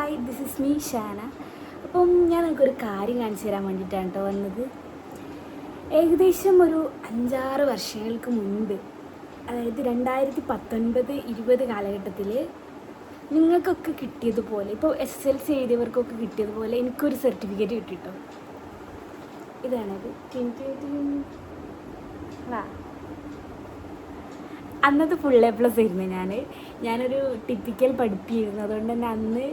Hi, this is me Shana. അപ്പം ഞാൻ നിങ്ങൾക്കൊരു കാര്യം കാണിച്ചു തരാൻ വേണ്ടിയിട്ടാണ് കേട്ടോ വന്നത്. ഏകദേശം ഒരു 5-6 വർഷങ്ങൾക്ക് മുൻപ്, അതായത് 2019-20 കാലഘട്ടത്തിൽ നിങ്ങൾക്കൊക്കെ കിട്ടിയതുപോലെ, ഇപ്പോൾ SSLC എഴുതിയവർക്കൊക്കെ കിട്ടിയതുപോലെ എനിക്കൊരു സർട്ടിഫിക്കറ്റ് കിട്ടിട്ടോ. ഇതാണത്. അന്നത് ഫുൾ A+ ആയിരുന്നു. ഞാനൊരു ടിപ്പിക്കൽ പഠിപ്പിയായിരുന്നു. അതുകൊണ്ട് തന്നെ അന്ന്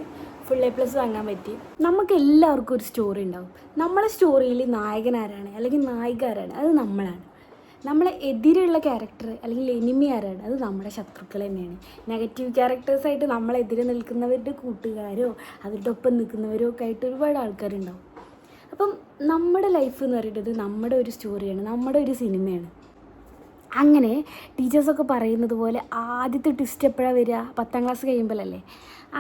ഫുൾ A+ വാങ്ങാൻ പറ്റി. നമുക്ക് എല്ലാവർക്കും ഒരു സ്റ്റോറി ഉണ്ടാവും. നമ്മളെ സ്റ്റോറിയിൽ നായകനാരാണ് അല്ലെങ്കിൽ നായിക ആരാണ്, അത് നമ്മളാണ്. നമ്മളെ എതിരുള്ള ക്യാരക്ടർ അല്ലെങ്കിൽ എനിമി ആരാണ്, അത് നമ്മുടെ ശത്രുക്കൾ തന്നെയാണ്. നെഗറ്റീവ് ക്യാരക്ടേഴ്സായിട്ട് നമ്മളെതിരെ നിൽക്കുന്നവരുടെ കൂട്ടുകാരോ അവരുടെ ഒപ്പം നിൽക്കുന്നവരോ ഒക്കെ ആയിട്ട് ഒരുപാട് ആൾക്കാരുണ്ടാവും. അപ്പം നമ്മുടെ ലൈഫ് എന്ന് പറയുന്നത് നമ്മുടെ ഒരു സ്റ്റോറിയാണ്, നമ്മുടെ ഒരു സിനിമയാണ്. അങ്ങനെ ടീച്ചേഴ്സൊക്കെ പറയുന്നത് പോലെ ആദ്യത്തെ ട്വിസ്റ്റ് എപ്പോഴാണ് വരിക? 10ാം ക്ലാസ് കഴിയുമ്പോഴല്ലേ.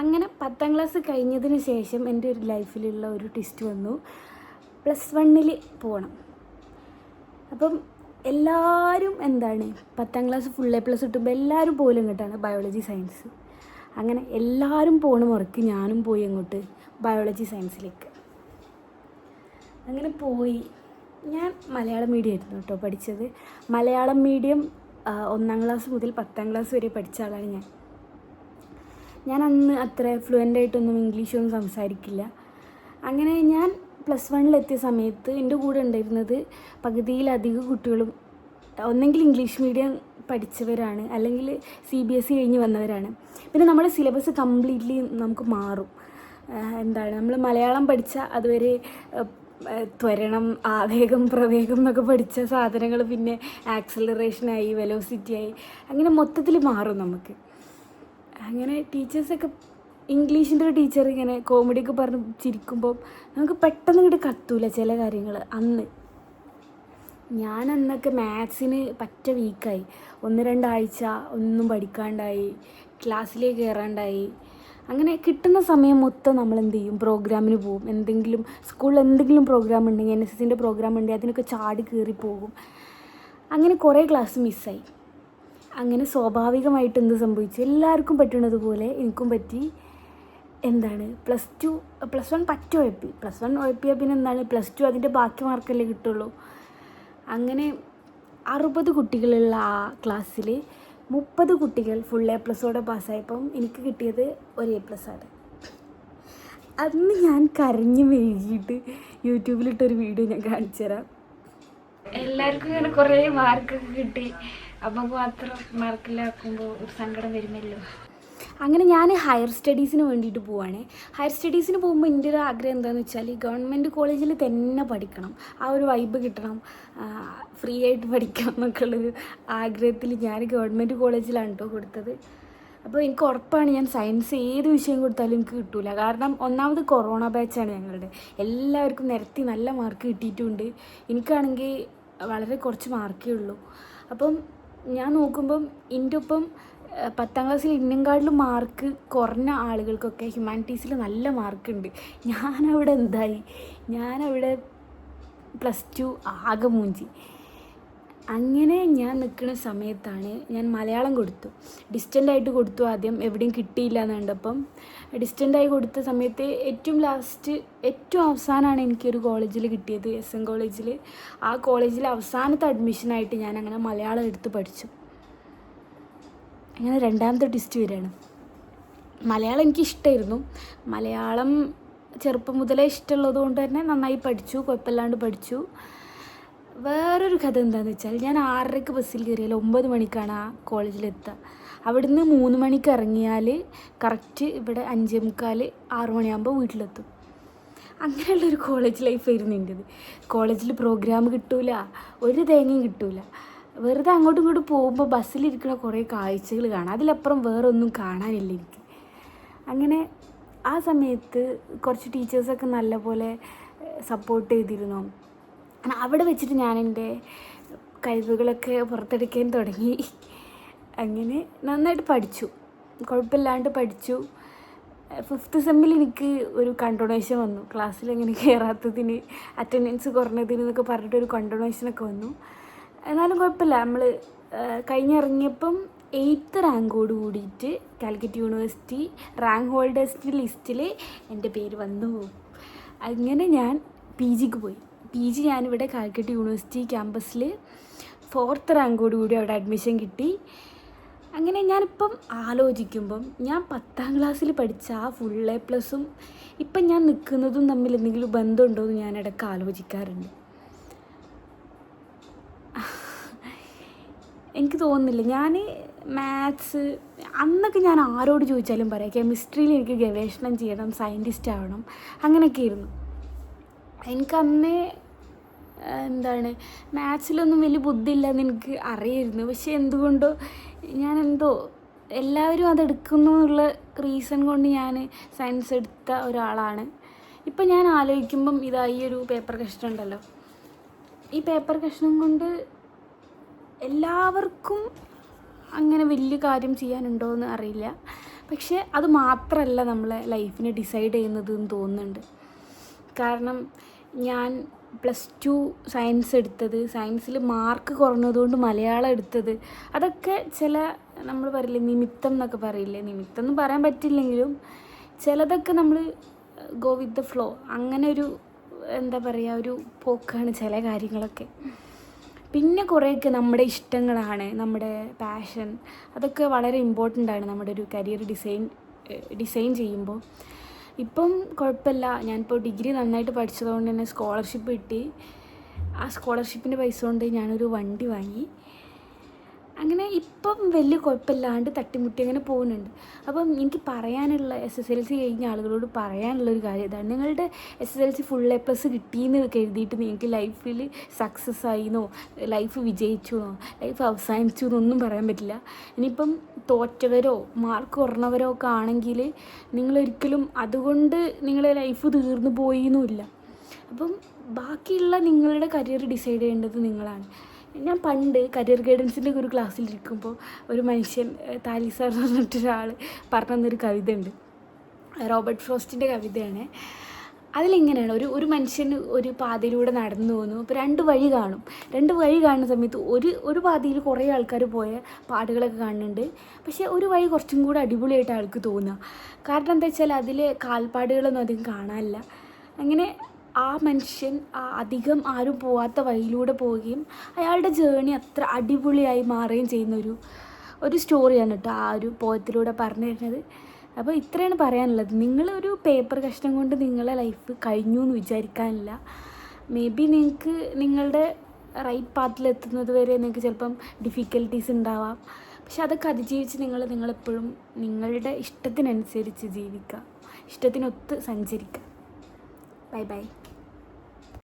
അങ്ങനെ 10ാം ക്ലാസ് കഴിഞ്ഞതിന് ശേഷം എൻ്റെ ഒരു ലൈഫിലുള്ള ഒരു ട്വിസ്റ്റ് വന്നു. +1 പോകണം. അപ്പം എല്ലാവരും 10ാം ക്ലാസ് ഫുൾ A+ കിട്ടുമ്പോൾ എല്ലാവരും പോലും ഇങ്ങോട്ടാണ് ബയോളജി സയൻസ്. അങ്ങനെ എല്ലാവരും പോണ മുറയ്ക്ക് ഞാനും പോയി അങ്ങോട്ട് ബയോളജി സയൻസിലേക്ക്. അങ്ങനെ പോയി. ഞാൻ മലയാളം മീഡിയം ആയിരുന്നു കേട്ടോ പഠിച്ചത്. മലയാളം മീഡിയം 1ാം ക്ലാസ് മുതൽ 10ാം ക്ലാസ് വരെ പഠിച്ച ആളാണ് ഞാൻ അന്ന് അത്ര ഫ്ലുവൻ്റായിട്ടൊന്നും ഇംഗ്ലീഷൊന്നും സംസാരിക്കില്ല. അങ്ങനെ ഞാൻ +1 സമയത്ത് എൻ്റെ കൂടെ ഉണ്ടായിരുന്നത് പകുതിയിലധികം കുട്ടികളും ഒന്നെങ്കിൽ ഇംഗ്ലീഷ് മീഡിയം പഠിച്ചവരാണ്, അല്ലെങ്കിൽ CBSE കഴിഞ്ഞ് വന്നവരാണ്. പിന്നെ നമ്മുടെ സിലബസ് കംപ്ലീറ്റ്ലി നമുക്ക് മാറും. നമ്മൾ മലയാളം പഠിച്ച അതുവരെ ത്വരണം, ആവേഗം, പ്രവേഗം എന്നൊക്കെ പഠിച്ച സാധനങ്ങൾ പിന്നെ ആക്സിലറേഷനായി, വെലോസിറ്റിയായി, അങ്ങനെ മൊത്തത്തിൽ മാറും നമുക്ക്. അങ്ങനെ ടീച്ചേഴ്സൊക്കെ, ഇംഗ്ലീഷിൻ്റെ ഒരു ടീച്ചർ ഇങ്ങനെ കോമഡിയൊക്കെ പറഞ്ഞ് ചിരിക്കുമ്പോൾ നമുക്ക് പെട്ടെന്ന് ഇങ്ങോട്ട് കത്തൂല ചില കാര്യങ്ങൾ. ഞാനന്നൊക്കെ മാത്സിന് പറ്റ വീക്കായി. 1-2 ആഴ്ച ഒന്നും പഠിക്കാണ്ടായി, ക്ലാസ്സിലേക്ക് കയറാണ്ടായി. അങ്ങനെ കിട്ടുന്ന സമയം മൊത്തം നമ്മൾ എന്ത് ചെയ്യും? പ്രോഗ്രാമിന് പോകും. എന്തെങ്കിലും സ്കൂളിൽ എന്തെങ്കിലും പ്രോഗ്രാം ഉണ്ടെങ്കിൽ, NSSൻ്റെ പ്രോഗ്രാം ഉണ്ടെങ്കിൽ അതിനൊക്കെ ചാടി കയറി പോകും. അങ്ങനെ കുറേ ക്ലാസ് മിസ്സായി. അങ്ങനെ സ്വാഭാവികമായിട്ട് എന്ത് സംഭവിച്ചു? എല്ലാവർക്കും പറ്റുന്നത് പോലെ എനിക്കും പറ്റി. +1 പറ്റ ഉഴപ്പി. +1 ഉഴപ്പിയാൽ പിന്നെ +2 അതിൻ്റെ ബാക്കി മാർക്കല്ലേ കിട്ടുള്ളൂ. അങ്ങനെ 60 കുട്ടികളുള്ള ആ ക്ലാസ്സിൽ 30 കുട്ടികൾ ഫുൾ A+ പാസ്സായപ്പം എനിക്ക് കിട്ടിയത് ഒരു A+ ആണ്. അന്ന് ഞാൻ കരഞ്ഞ് മെഴുകിയിട്ട് യൂട്യൂബിലിട്ടൊരു വീഡിയോ ഞാൻ കാണിച്ചു തരാം. എല്ലാവർക്കും ഇങ്ങനെ കുറേ മാർക്കൊക്കെ കിട്ടി, അപ്പം മാത്രം മാർക്കിലാക്കുമ്പോൾ ഒരു സങ്കടം വരുമല്ലോ. അങ്ങനെ ഞാൻ ഹയർ സ്റ്റഡീസിന് വേണ്ടിയിട്ട് പോവുകയാണ്. ഹയർ സ്റ്റഡീസിന് പോകുമ്പോൾ എൻ്റെ ഒരു ആഗ്രഹം എന്താണെന്ന് വെച്ചാൽ ഗവൺമെൻറ് കോളേജിൽ തന്നെ പഠിക്കണം, ആ ഒരു വൈബ് കിട്ടണം, ഫ്രീ ആയിട്ട് പഠിക്കണം എന്നൊക്കെ ഉള്ളൊരു ആഗ്രഹത്തിൽ ഞാൻ ഗവൺമെൻറ് കോളേജിലാണ് കേട്ടോ കൊടുത്തത്. അപ്പോൾ എനിക്ക് ഉറപ്പാണ് ഞാൻ സയൻസ് ഏത് വിഷയം കൊടുത്താലും എനിക്ക് കിട്ടില്ല. കാരണം ഒന്നാമത് കൊറോണ ബാച്ചാണ് ഞങ്ങളുടെ. എല്ലാവർക്കും നിരത്തി നല്ല മാർക്ക് കിട്ടിയിട്ടുണ്ട്. എനിക്കാണെങ്കിൽ വളരെ കുറച്ച് മാർക്കേ ഉള്ളൂ. അപ്പം ഞാൻ നോക്കുമ്പം എൻ്റെ ഒപ്പം 10ാം ക്ലാസ്സിൽ ഇന്നേക്കാട്ടിലും മാർക്ക് കുറഞ്ഞ ആളുകൾക്കൊക്കെ ഹ്യൂമാനിറ്റീസിൽ നല്ല മാർക്കുണ്ട്. ഞാനവിടെ +2 ആകെ മൂഞ്ചി. അങ്ങനെ ഞാൻ നിൽക്കുന്ന സമയത്താണ് ഞാൻ മലയാളം കൊടുത്തു. ഡിസ്റ്റൻ്റായിട്ട് കൊടുത്തു. ആദ്യം എവിടെയും കിട്ടിയില്ല എന്ന് കണ്ടപ്പം ഡിസ്റ്റൻ്റായി കൊടുത്ത സമയത്ത് ഏറ്റവും അവസാനമാണ് എനിക്കൊരു കോളേജിൽ കിട്ടിയത്, SM കോളേജിൽ. ആ കോളേജിൽ അവസാനത്തെ അഡ്മിഷനായിട്ട് ഞാൻ അങ്ങനെ മലയാളം എടുത്ത് പഠിച്ചു. അങ്ങനെ 2ാമത്തെ ട്വിസ്റ്റ് വരികയാണ്. മലയാളം എനിക്കിഷ്ടമായിരുന്നു. മലയാളം ചെറുപ്പം മുതലേ ഇഷ്ടമുള്ളത് കൊണ്ട് തന്നെ നന്നായി പഠിച്ചു, കുഴപ്പമില്ലാണ്ട് പഠിച്ചു. വേറൊരു കഥ എന്താണെന്ന് വെച്ചാൽ ഞാൻ 6:30 ബസ്സിൽ കയറിയാൽ 9 മണിക്കാണ് ആ കോളേജിലെത്തുക. അവിടുന്ന് 3 മണിക്ക് ഇറങ്ങിയാൽ കറക്റ്റ് ഇവിടെ 5:45, 6 മണിയാകുമ്പോൾ വീട്ടിലെത്തും. അങ്ങനെയുള്ളൊരു കോളേജ് ലൈഫായിരുന്നു എൻ്റേത്. കോളേജിൽ പ്രോഗ്രാം കിട്ടൂല, ഒരു തേങ്ങയും കിട്ടൂല. വെറുതെ അങ്ങോട്ടും ഇങ്ങോട്ടും പോകുമ്പോൾ ബസ്സിലിരിക്കുന്ന കുറേ കാഴ്ചകൾ കാണാം, അതിലപ്പുറം വേറെ ഒന്നും കാണാനില്ല എനിക്ക്. അങ്ങനെ ആ സമയത്ത് കുറച്ച് ടീച്ചേഴ്സൊക്കെ നല്ലപോലെ സപ്പോർട്ട് ചെയ്തിരുന്നു. അവിടെ വെച്ചിട്ട് ഞാൻ എൻ്റെ കഴിവുകളൊക്കെ പുറത്തെടുക്കാൻ തുടങ്ങി. അങ്ങനെ നന്നായിട്ട് പഠിച്ചു, കുഴപ്പമില്ലാണ്ട് പഠിച്ചു. 5th സെമ്മിൽ എനിക്ക് ഒരു കണ്ടോണേഷൻ വന്നു. ക്ലാസ്സിൽ എങ്ങനെ കയറാത്തതിന്, അറ്റൻഡൻസ് കുറഞ്ഞതിന് എന്നൊക്കെ പറഞ്ഞിട്ടൊരു കണ്ടോണേഷനൊക്കെ വന്നു. എന്നാലും കുഴപ്പമില്ല. നമ്മൾ കഴിഞ്ഞിറങ്ങിയപ്പം 8th റാങ്കോട് കൂടിയിട്ട് കാലിക്കറ്റ് യൂണിവേഴ്സിറ്റി റാങ്ക് ഹോൾഡേഴ്സിൻ്റെ ലിസ്റ്റിൽ എൻ്റെ പേര് വന്നു. അങ്ങനെ ഞാൻ PGക്ക് പോയി. PG ഞാനിവിടെ കാലിക്കറ്റ് യൂണിവേഴ്സിറ്റി ക്യാമ്പസിൽ 4th റാങ്കോട് കൂടി അവിടെ അഡ്മിഷൻ കിട്ടി. അങ്ങനെ ഞാനിപ്പം ആലോചിക്കുമ്പം ഞാൻ 10ാം ക്ലാസ്സിൽ പഠിച്ച ആ ഫുൾ A+ഉം ഇപ്പം ഞാൻ നിൽക്കുന്നതും തമ്മിൽ എന്തെങ്കിലും ബന്ധമുണ്ടോ എന്ന് ഞാൻ ഇടയ്ക്ക് ആലോചിക്കാറുണ്ട്. എനിക്ക് തോന്നുന്നില്ല. ഞാൻ മാത്സ് അന്നൊക്കെ ഞാൻ ആരോട് ചോദിച്ചാലും പറയാം കെമിസ്ട്രിയിൽ എനിക്ക് ഗവേഷണം ചെയ്യണം, സയൻറ്റിസ്റ്റ് ആവണം, അങ്ങനെയൊക്കെ ആയിരുന്നു. എനിക്കന്നേ മാത്സിലൊന്നും വലിയ ബുദ്ധിയില്ലെന്ന് എനിക്ക് അറിയായിരുന്നു. പക്ഷെ എന്തുകൊണ്ടോ ഞാനെന്തോ എല്ലാവരും അതെടുക്കുന്നു എന്നുള്ള റീസൺ കൊണ്ട് ഞാൻ സയൻസ് എടുത്ത ഒരാളാണ്. ഇപ്പം ഞാൻ ആലോചിക്കുമ്പം ഈ ഒരു പേപ്പർ കഷ്ണം ഉണ്ടല്ലോ, ഈ പേപ്പർ കഷ്ണം കൊണ്ട് എല്ലാവർക്കും അങ്ങനെ വലിയ കാര്യം ചെയ്യാനുണ്ടോ എന്ന് അറിയില്ല. പക്ഷേ അത് മാത്രമല്ല നമ്മളെ ലൈഫിനെ ഡിസൈഡ് ചെയ്യുന്നത് എന്ന് തോന്നുന്നുണ്ട്. കാരണം ഞാൻ +2 സയൻസ് എടുത്തത്, സയൻസിൽ മാർക്ക് കുറഞ്ഞതുകൊണ്ട് മലയാളം എടുത്തത്, അതൊക്കെ ചില നമ്മൾ പറയില്ലേ നിമിത്തം എന്നൊക്കെ പറയില്ലേ, നിമിത്തം എന്ന് പറയാൻ പറ്റില്ലെങ്കിലും ചിലതൊക്കെ നമ്മൾ ഗോ വിത്ത് ദ ഫ്ലോ, അങ്ങനെ ഒരു ഒരു പോക്കാണ് ചില കാര്യങ്ങളൊക്കെ. പിന്നെ കുറേയൊക്കെ നമ്മുടെ ഇഷ്ടങ്ങളാണ്, നമ്മുടെ പാഷൻ, അതൊക്കെ വളരെ ഇമ്പോർട്ടൻ്റ് ആണ് നമ്മുടെ ഒരു കരിയർ ഡിസൈൻ ചെയ്യുമ്പോൾ. ഇപ്പം കുഴപ്പമില്ല, ഞാനിപ്പോൾ ഡിഗ്രി നന്നായിട്ട് പഠിച്ചതുകൊണ്ട് തന്നെ സ്കോളർഷിപ്പ് കിട്ടി. ആ സ്കോളർഷിപ്പിൻ്റെ പൈസ കൊണ്ട് ഞാനൊരു വണ്ടി വാങ്ങി. അങ്ങനെ ഇപ്പം വലിയ കുഴപ്പമില്ലാണ്ട് തട്ടിമുട്ടി അങ്ങനെ പോകുന്നുണ്ട്. അപ്പം എനിക്ക് പറയാനുള്ള SSLC കഴിഞ്ഞ ആളുകളോട് പറയാനുള്ളൊരു കാര്യം ഇതാണ്: നിങ്ങളുടെ SSLC ഫുൾ A+ കിട്ടിയെന്ന് എഴുതിയിട്ട് നിങ്ങൾക്ക് ലൈഫിൽ സക്സസ് ആയിന്നോ, ലൈഫ് വിജയിച്ചു എന്നോ, ലൈഫ് അവസാനിച്ചു എന്നൊന്നും പറയാൻ പറ്റില്ല. ഇനിയിപ്പം തോറ്റവരോ മാർക്ക് കുറഞ്ഞവരോ ഒക്കെ ആണെങ്കിൽ നിങ്ങളൊരിക്കലും അതുകൊണ്ട് നിങ്ങളെ ലൈഫ് തീർന്നു പോയിന്നുമില്ല. അപ്പം ബാക്കിയുള്ള നിങ്ങളുടെ കരിയർ ഡിസൈഡ് ചെയ്യേണ്ടത് നിങ്ങളാണ്. ഞാൻ പണ്ട് കരിയർ ഗൈഡൻസിൻ്റെ ഒരു ക്ലാസ്സിലിരിക്കുമ്പോൾ ഒരു മനുഷ്യൻ, താലി സാർ എന്ന് പറഞ്ഞിട്ടൊരാൾ പറഞ്ഞു തന്നൊരു കവിത ഉണ്ട്, റോബർട്ട് ഫ്രോസ്റ്റിൻ്റെ കവിതയാണ്. അതിലിങ്ങനെയാണ്, ഒരു മനുഷ്യൻ ഒരു പാതയിലൂടെ നടന്നു പോകുന്നു. അപ്പോൾ 2 വഴി കാണും. 2 വഴി കാണുന്ന സമയത്ത് ഒരു പാതയിൽ കുറേ ആൾക്കാർ പോയ പാടുകളൊക്കെ കാണുന്നുണ്ട്. പക്ഷേ ഒരു വഴി കുറച്ചും കൂടെ അടിപൊളിയായിട്ട് ആൾക്ക് തോന്നുക. കാരണം എന്താ വെച്ചാൽ അതിൽ കാൽപ്പാടുകളൊന്നും അധികം കാണാനില്ല. അങ്ങനെ ആ മനുഷ്യൻ അധികം ആരും പോവാത്ത വഴിയിലൂടെ പോവുകയും അയാളുടെ ജേണി അത്ര അടിപൊളിയായി മാറുകയും ചെയ്യുന്ന ഒരു സ്റ്റോറിയാണ് കേട്ടോ ആ ഒരു പോയത്തിലൂടെ പറഞ്ഞു തരുന്നത്. അപ്പോൾ ഇത്രയാണ് പറയാനുള്ളത്. നിങ്ങളൊരു പേപ്പർ കഷ്ണം കൊണ്ട് നിങ്ങളെ ലൈഫ് കഴിഞ്ഞു എന്ന് വിചാരിക്കാനില്ല. മേ ബി നിങ്ങൾക്ക് നിങ്ങളുടെ റൈറ്റ് പാത്തിലെത്തുന്നത് വരെ നിങ്ങൾക്ക് ചിലപ്പം ഡിഫിക്കൽട്ടീസ് ഉണ്ടാവാം. പക്ഷെ അതൊക്കെ അതിജീവിച്ച് നിങ്ങളെപ്പോഴും നിങ്ങളുടെ ഇഷ്ടത്തിനനുസരിച്ച് ജീവിക്കുക, ഇഷ്ടത്തിനൊത്ത് സഞ്ചരിക്കുക. Bye bye.